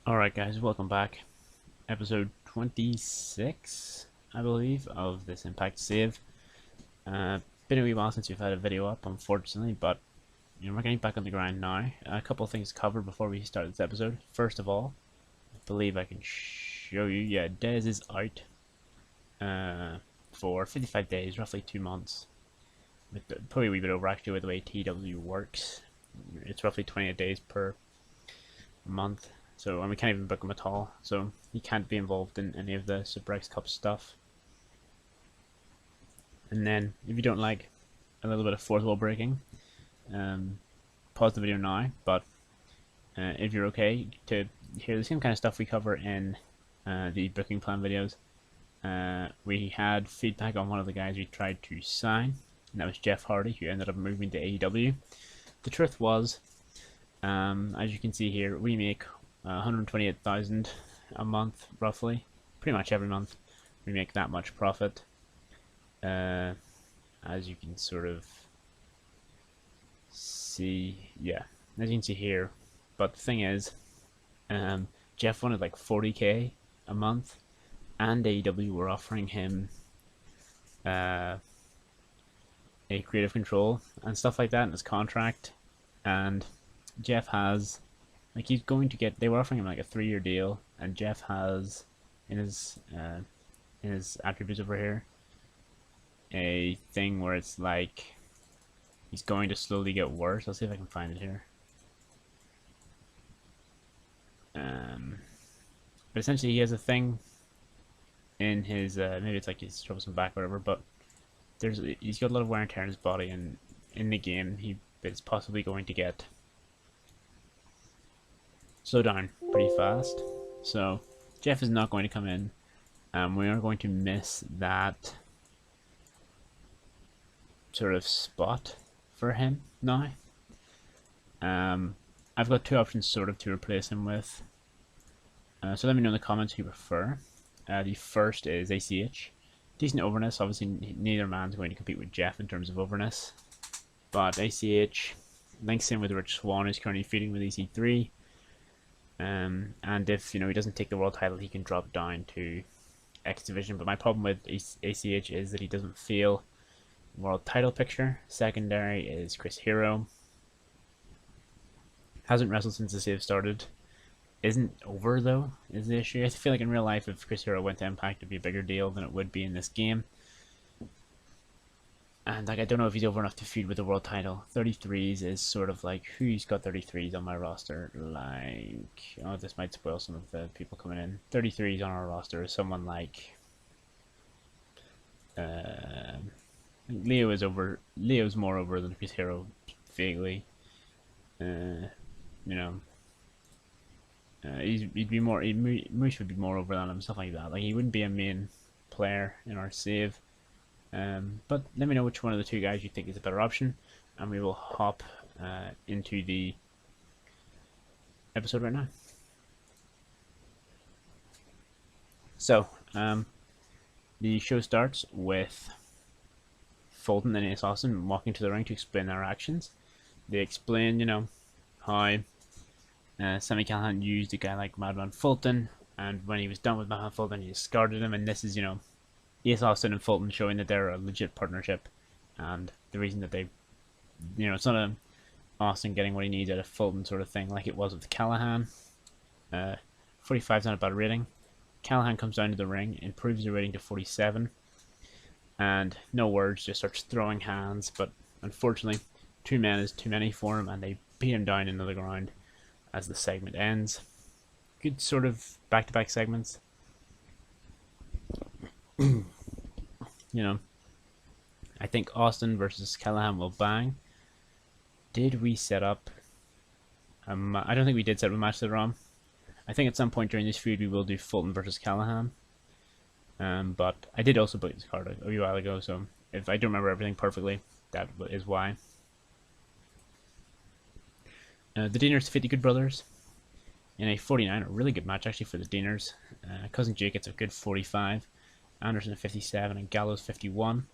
Alright guys, welcome back. Episode 26, I believe, of this Impact save. Been a wee while since we've had a video up, unfortunately, but we're getting back on the grind now. A couple of things covered before we start this episode. First of all, I believe I can show you, yeah, Dez is out for 55 days, roughly 2 months. Probably a wee bit over actually with the way TEW works. It's roughly 28 days per month. So, and we can't even book him at all, so he can't be involved in any of the Super X Cup stuff. And then, if you don't like a little bit of fourth wall breaking, pause the video now, but if you're okay to hear the same kind of stuff we cover in the booking plan videos, we had feedback on one of the guys we tried to sign, and that was Jeff Hardy, who ended up moving to AEW. The truth was, as you can see here, we make 128,000 a month, roughly. Pretty much every month we make that much profit, as you can sort of see. Yeah, as you can see here. But the thing is, Jeff wanted like 40k a month, and AEW were offering him a creative control and stuff like that in his contract, and Jeff has, like, he's going to get, they were offering him like a 3-year deal, and Jeff has in his attributes over here a thing where it's like he's going to slowly get worse. I'll see if I can find it here. But essentially he has a thing in his maybe it's like he's troublesome back or whatever, but he's got a lot of wear and tear in his body, and in the game it's possibly going to get slow down pretty fast. So Jeff is not going to come in. We are going to miss that sort of spot for him now. I've got 2 options sort of to replace him with. So let me know in the comments who you prefer. The first is ACH. Decent overness. Obviously neither man's going to compete with Jeff in terms of overness, but ACH links in with Rich Swann, who's currently feeding with EC3. And if he doesn't take the world title, he can drop down to X Division. But my problem with ACH is that he doesn't feel world title picture. Secondary is Chris Hero. Hasn't wrestled since the save started. Isn't over though, is the issue. I feel like in real life, if Chris Hero went to Impact, it'd be a bigger deal than it would be in this game. And like, I don't know if he's over enough to feud with the world title. 33s is sort of like, who's got 33s on my roster? Like, oh, this might spoil some of the people coming in. 33s on our roster is someone like Leo is over. Leo's more over than Chris Hero, vaguely. He'd be more. Moose would be more over than him, stuff like that. Like, he wouldn't be a main player in our save. But let me know which one of the 2 guys you think is a better option, and we will hop into the episode right now. So, the show starts with Fulton and Ace Austin walking to the ring to explain their actions. They explain, how Sami Callihan used a guy like Madman Fulton, and when he was done with Madman Fulton, he discarded him, and this is, Ace Austin and Fulton showing that they're a legit partnership, and the reason that they, it's not a Austin getting what he needs out of Fulton sort of thing like it was with Callihan. 45's not a bad rating. Callihan comes down to the ring, improves the rating to 47, and no words, just starts throwing hands, but unfortunately 2 men is too many for him, and they beat him down into the ground as the segment ends. Good sort of back-to-back segments. I think Austin versus Callihan will bang. Did we set up I don't think we did set up a match later on. I think at some point during this feud we will do Fulton versus Callihan. But I did also book this card a wee while ago, so if I don't remember everything perfectly, that is why. The Deaners defeat the Good Brothers in a 49, a really good match actually for the Deaners. Cousin Jake gets a good 45. Anderson at 57 and Gallows 51.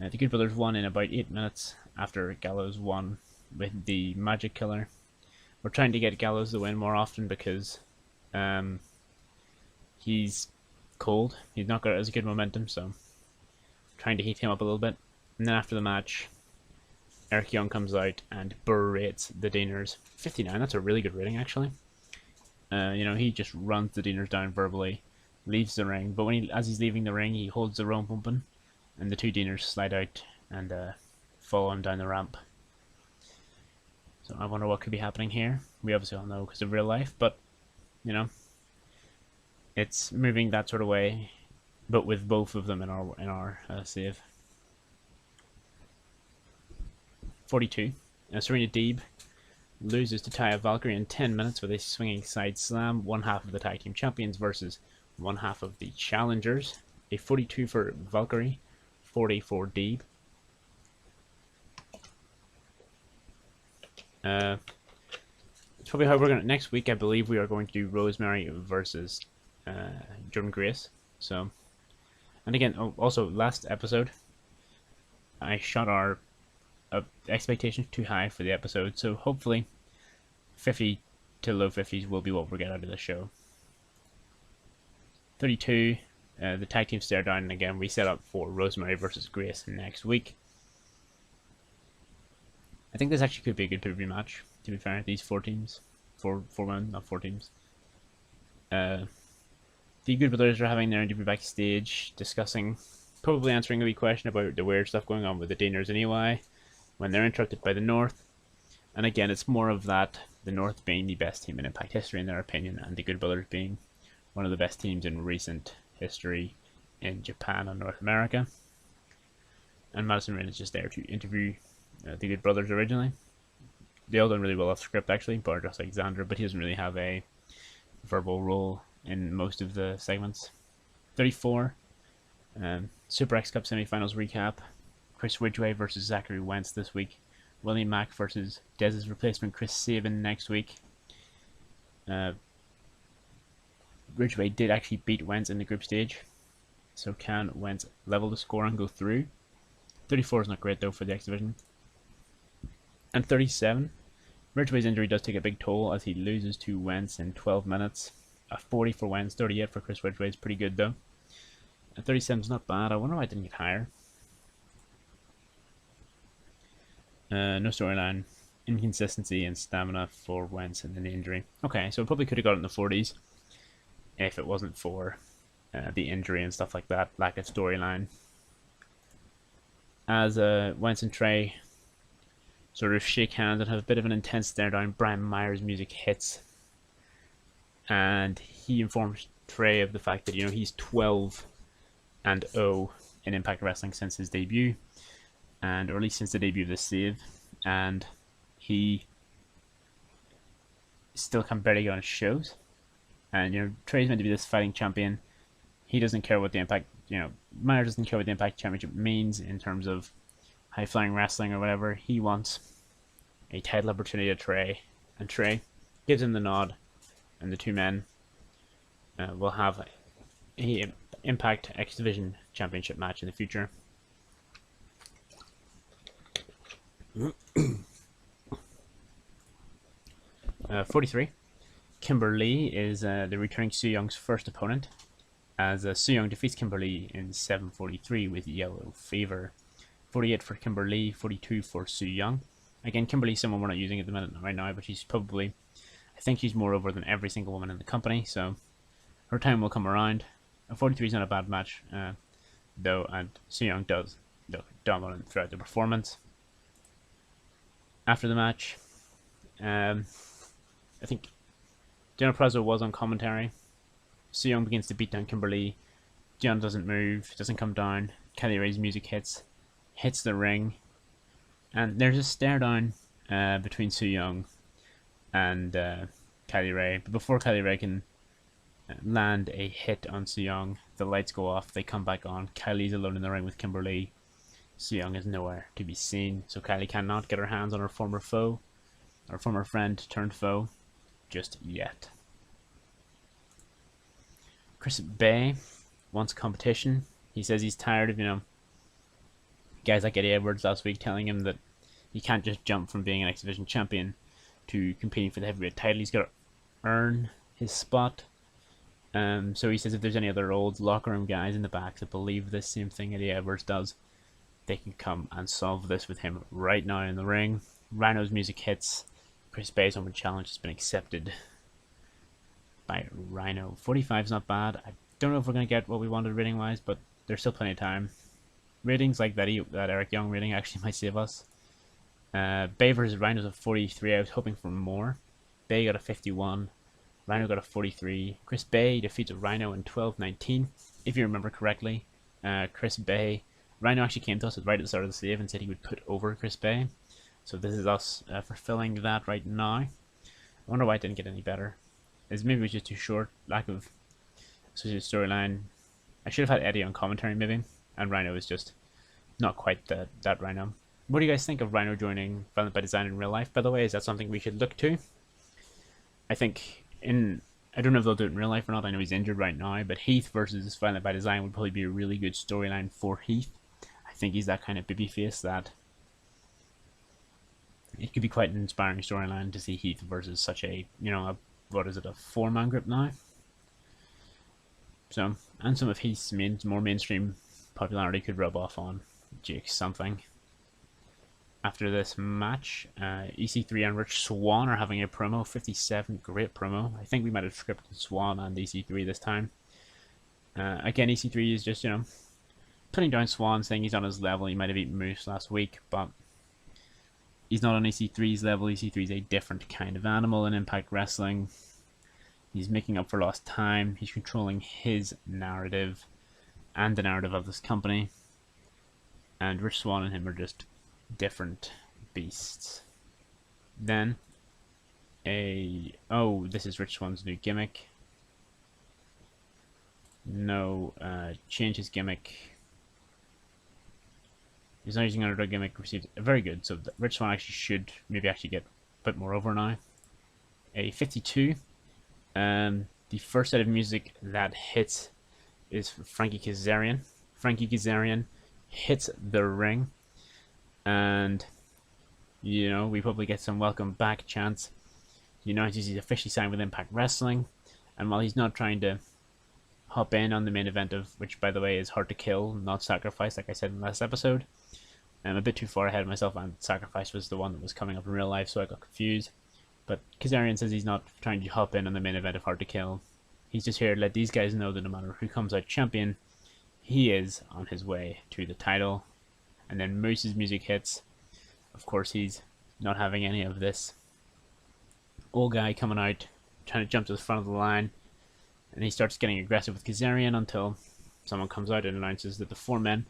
The Good Brothers won in about 8 minutes after Gallows won with the Magic Killer. We're trying to get Gallows to win more often because Um, he's cold. He's not got as good momentum, so trying to heat him up a little bit. And then after the match, Eric Young comes out and berates the Deaners. 59, that's a really good rating, actually. He just runs the Deaners down verbally, leaves the ring, but as he's leaving the ring, he holds the rope open, and the two Deaners slide out and follow him down the ramp. So I wonder what could be happening here. We obviously all know because of real life, but, it's moving that sort of way, but with both of them in our save. 42. Serena Deeb loses to Taya Valkyrie in 10 minutes with a swinging side slam. One half of the tag team champions versus one half of the challengers. A 42 for Valkyrie, 40 for Deeb. It's probably how we're gonna. Next week, I believe we are going to do Rosemary versus Jordan Grace. So, and again, also last episode, I shot our expectations too high for the episode, so hopefully 50 to low 50s will be what we get out of the show. 32, the tag team stare down, and again we set up for Rosemary versus Grace next week. I think this actually could be a good pay-per-view match, to be fair. These four teams, four women, not four teams. The Good Brothers are having their interview backstage, discussing, probably answering a wee question about the weird stuff going on with the Daners and EY, when they're interrupted by the North. And again, it's more of that, the North being the best team in Impact history in their opinion, and the Good Brothers being one of the best teams in recent history in Japan and North America. And Madison Rayne is just there to interview the Good Brothers originally. They all done really well off script actually, bar just Alexander, but he doesn't really have a verbal role in most of the segments. 34, Super X Cup semifinals recap. Chris Ridgway versus Zachary Wentz this week. William Mack versus Dez's replacement Chris Sabin next week. Ridgway did actually beat Wentz in the group stage, so can Wentz level the score and go through? 34 is not great though for the X Division. And 37, Ridgway's injury does take a big toll as he loses to Wentz in 12 minutes. A 40 for Wentz, 38 for Chris Ridgway is pretty good though. And 37 is not bad. I wonder why I didn't get higher. No storyline, inconsistency and stamina for Wentz and then the injury. Okay, so it probably could have got it in the 40s if it wasn't for the injury and stuff like that, lack of storyline. As Wentz and Trey sort of shake hands and have a bit of an intense stare down, Brian Myers' music hits, and he informs Trey of the fact that he's 12-0 in Impact Wrestling since his debut, or at least since the debut of the Save, and he still can barely get on shows. And Trey's meant to be this fighting champion. He doesn't care what the Impact, Myers doesn't care what the Impact Championship means in terms of high flying wrestling or whatever. He wants a title opportunity to Trey, and Trey gives him the nod, and the two men will have a Impact X Division Championship match in the future. 43. Kimberly is the returning Su Young's first opponent, as Su Young defeats Kimberly in 7:43 with Yellow Fever. 48 for Kimberly, 42 for Su Young. Again, Kimberly's someone we're not using at the minute right now, but she's probably, I think she's more over than every single woman in the company, so her time will come around. 43 is not a bad match, though, and Su Young does look dominant throughout the performance. After the match, I think Deonna Purrazzo was on commentary. Su Young begins to beat down Kimberly. Deonna doesn't move, doesn't come down. Kelly Ray's music hits the ring, and there's a stare down between Su Young and Kelly Ray. But before Kelly Ray can land a hit on Su Young, the lights go off, they come back on. Kylie's alone in the ring with Kimberly. Su Young is nowhere to be seen, so Kylie cannot get her hands on her former foe, or former friend turned foe, just yet. Chris Bay wants competition. He says he's tired of, guys like Eddie Edwards last week telling him that he can't just jump from being an X Division champion to competing for the heavyweight title. He's got to earn his spot. So he says if there's any other old locker room guys in the back that believe this same thing Eddie Edwards does, they can come and solve this with him right now in the ring. Rhino's music hits. Chris Bay's open challenge has been accepted by Rhino. 45 is not bad. I don't know if we're going to get what we wanted rating wise, but there's still plenty of time. Ratings like that Eric Young rating actually might save us. Bay versus Rhino's a 43. I was hoping for more. Bay got a 51. Rhino got a 43. Chris Bay defeats Rhino in 12-19. If you remember correctly, Chris Bay, Rhino actually came to us right at the start of the save and said he would put over Chris Bay. So this is us fulfilling that right now. I wonder why it didn't get any better. Maybe it was just too short. Lack of associated storyline. I should have had Eddie on commentary maybe. And Rhino is just not quite that Rhino. What do you guys think of Rhino joining Violent by Design in real life, by the way? Is that something we should look to? I think I don't know if they'll do it in real life or not. I know he's injured right now, but Heath versus Violent by Design would probably be a really good storyline for Heath. I think he's that kind of babyface that it could be quite an inspiring storyline to see Heath versus such a, what is it, a 4-man group now? So, and some of Heath's more mainstream popularity could rub off on Jake something. After this match, EC3 and Rich Swann are having a promo. 57, great promo. I think we might have scripted Swann and EC3 this time. Again, EC3 is just, putting down Swann, saying he's on his level. He might have eaten Moose last week, but he's not on EC3's level. EC3 is a different kind of animal in Impact Wrestling. He's making up for lost time. He's controlling his narrative and the narrative of this company. And Rich Swann and him are just different beasts. Then this is Rich Swann's new gimmick. No, change his gimmick. He's not using another gimmick. Received very good. So Rich Swann actually should maybe get a bit more over now. A 52. The first set of music that hits is Frankie Kazarian. Frankie Kazarian hits the ring. And, we probably get some welcome back chants. He's officially signed with Impact Wrestling. And while he's not trying to hop in on the main event which by the way is Hard to Kill, not Sacrifice, like I said in the last episode. I'm a bit too far ahead of myself, and Sacrifice was the one that was coming up in real life, so I got confused. But Kazarian says he's not trying to hop in on the main event of Hard to Kill. He's just here to let these guys know that no matter who comes out champion, he is on his way to the title. And then Moose's music hits. Of course, he's not having any of this. Old guy coming out, trying to jump to the front of the line. And he starts getting aggressive with Kazarian until someone comes out and announces that the 4 men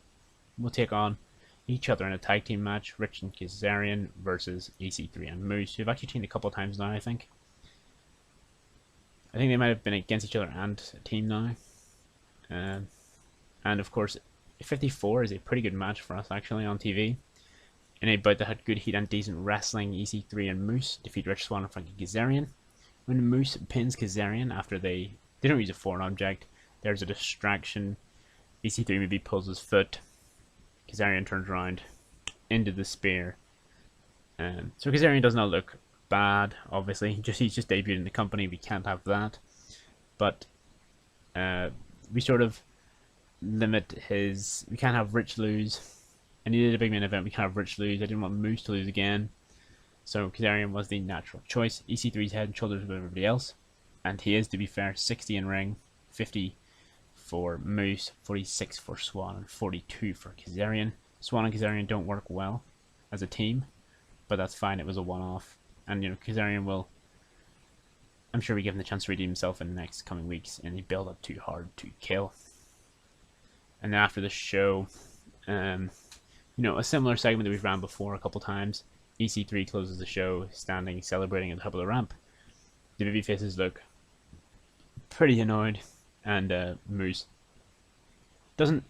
will take on each other in a tag team match. Rich and Kazarian versus EC3 and Moose, who've actually teamed a couple of times now, I think. I think they might have been against each other and a team now. And of course, 54 is a pretty good match for us actually on TV. In a bout that had good heat and decent wrestling, EC3 and Moose defeat Rich Swann and Frankie Kazarian. When Moose pins Kazarian after they don't use a foreign object, there's a distraction. EC3 maybe pulls his foot. Kazarian turns around into the spear. So Kazarian does not look bad, obviously. He's just debuted in the company. We can't have that. But we sort of limit his. We can't have Rich lose. And he did a big main event. We can't have Rich lose. I didn't want Moose to lose again. So Kazarian was the natural choice. EC3's head and shoulders with everybody else. And he is, to be fair, 60 in ring, 50 for Moose, 46 for Swann, and 42 for Kazarian. Swann and Kazarian don't work well as a team, but that's fine. It was a one-off. And, Kazarian will... I'm sure we give him the chance to redeem himself in the next coming weeks in the build-up to Hard to Kill. And then after the show, a similar segment that we've ran before a couple times. EC3 closes the show, standing, celebrating at the top of the ramp. The babyfaces look pretty annoyed, and Moose doesn't,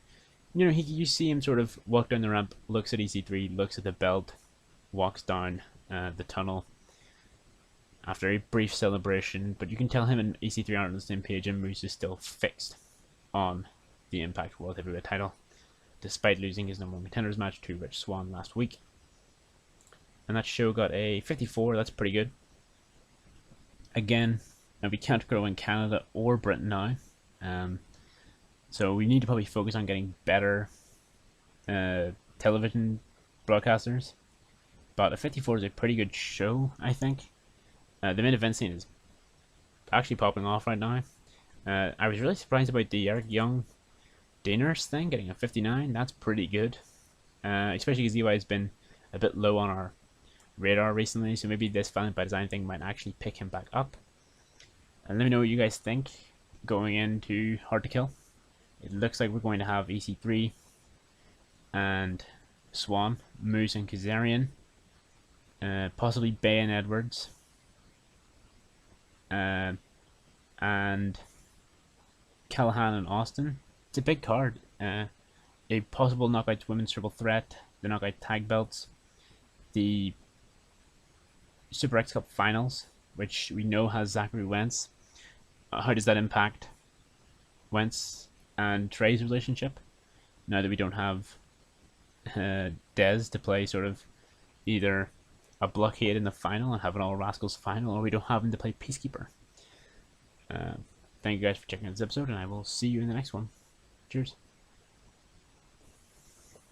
you see him sort of walk down the ramp, looks at EC3, looks at the belt, walks down the tunnel after a brief celebration, but you can tell him and EC3 aren't on the same page, and Moose is still fixed on the Impact World Heavyweight title, despite losing his number 1 contenders match to Rich Swann last week. And that show got a 54, that's pretty good. Again, and we can't grow in Canada or Britain now. Um, so we need to probably focus on getting better television broadcasters. But a 54 is a pretty good show, I think. The main event scene is actually popping off right now. I was really surprised about the Eric Young Daynurse thing getting a 59. That's pretty good, especially because EY has been a bit low on our radar recently. So maybe this Violent by Design thing might actually pick him back up. And let me know what you guys think going into Hard to Kill. It looks like we're going to have EC3 and Swan, Moose and Kazarian, possibly Bay and Edwards, and Callahan and Austin. It's a big card. A possible knockout women's triple threat, the knockout tag belts, the Super X Cup finals, which we know has Zachary Wentz. How does that impact Wentz and Trey's relationship now that we don't have Dez to play sort of either a blockade in the final and have an All Rascals final, or we don't have him to play Peacekeeper? Thank you guys for checking out this episode, and I will see you in the next one. Cheers.